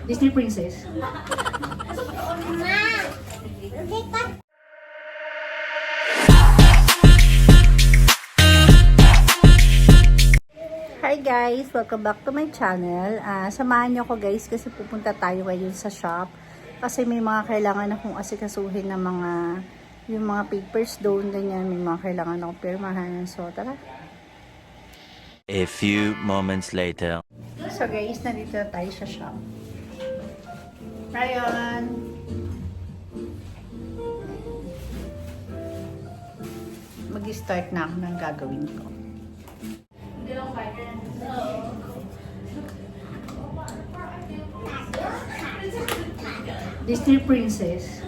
Disney Princess. Hi guys! Welcome back to my channel. Samahan nyo ko guys kasi pupunta tayo ngayon sa shop. Kasi may mga kailangan akong asikasuhin na yung mga papers doon, ganyan. May mga kailangan akong pirmahan. So tara! A few moments later. So guys, nandito na tayo sa shop. Ryan! Mag-start na ako ng gagawin ko. Disney Princess.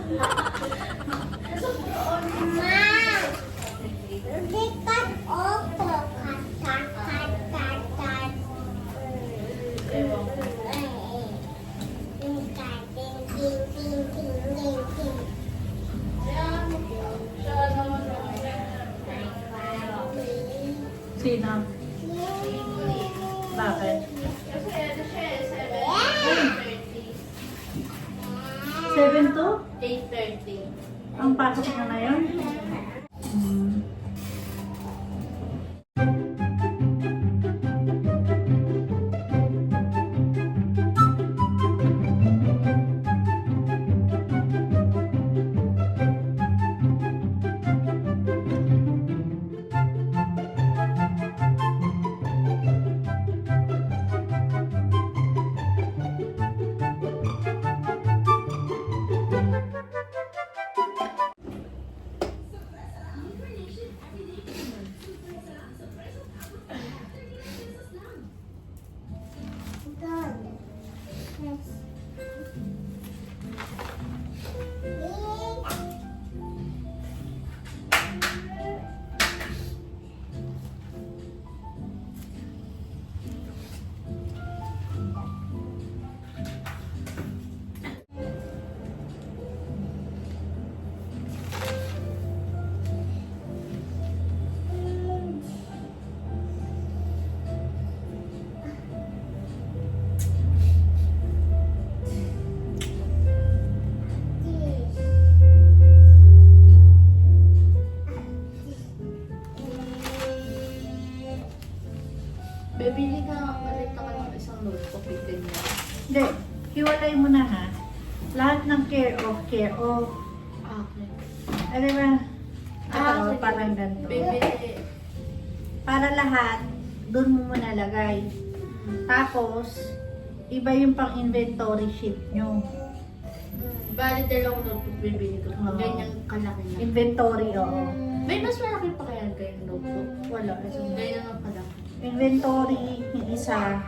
Sino? Bakit? 7 to? 8:30. Ang pasok na na yun? Bibili ka ulit na ng isang notebook, bigyan niya. Hindi. Hiwalay mo na ha. Lahat ng care of. Okay. Ano ba? Ito, sige. parang ganito. Bibili. Para lahat, doon mo muna lagay. Tapos, iba yung pang inventory sheet nyo. Bali, dalawang notebook bibili ko. Oo. Ganyang kalaki na. Inventory, oo. May mas malaki pa kaya ganyang notebook? Wala. Kasi Ganyan ang kalaki. inventory, yung isa,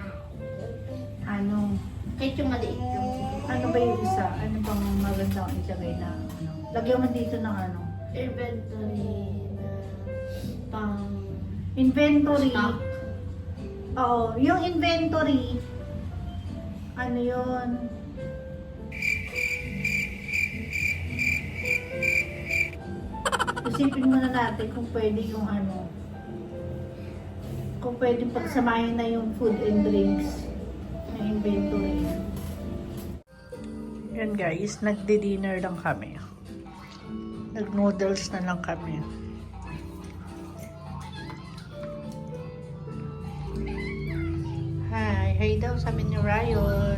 Kahit yung maliit lang siguro. ano ba yung isa? Ano bang magandang ilagay na, lagyan mo dito ng Inventory na pang inventory. stock. Oo, yung inventory, yun? Isipin muna natin kung pwede yung kung pwede pagsamahin na yung food and drinks na inventory. Yan guys, nagdi-dinner lang kami. Nag-noodles na lang kami. Hi daw sa amin ni Ryan.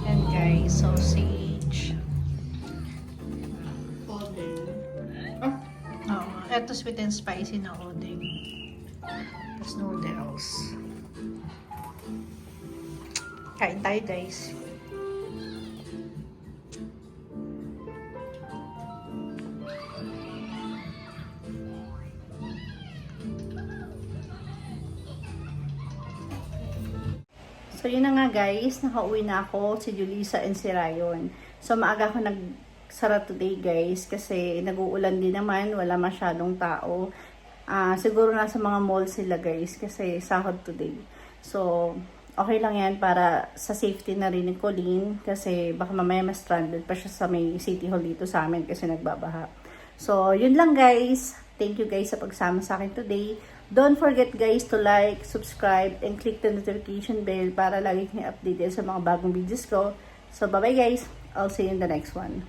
Yan guys, sausage. Oo, eto sweet and spicy na odeng. Tapos noodles. Kain tayo guys. So yun na nga guys, nakauwi na ako, si Julissa and si Ryan. So maaga ako nagsara today guys kasi nag-uulan din naman, wala masyadong tao. Siguro nasa mga mall sila guys kasi sahod today. So okay lang yan para sa safety na rin ni Colleen kasi baka mamaya mas stranded pa siya sa may city hall dito sa amin kasi nagbabaha. So yun lang guys. Thank you guys sa pagsama sa akin today. Don't forget guys to like, subscribe, and click the notification bell para lagi kayong updated sa mga bagong videos ko. So bye bye guys, I'll see you in the next one.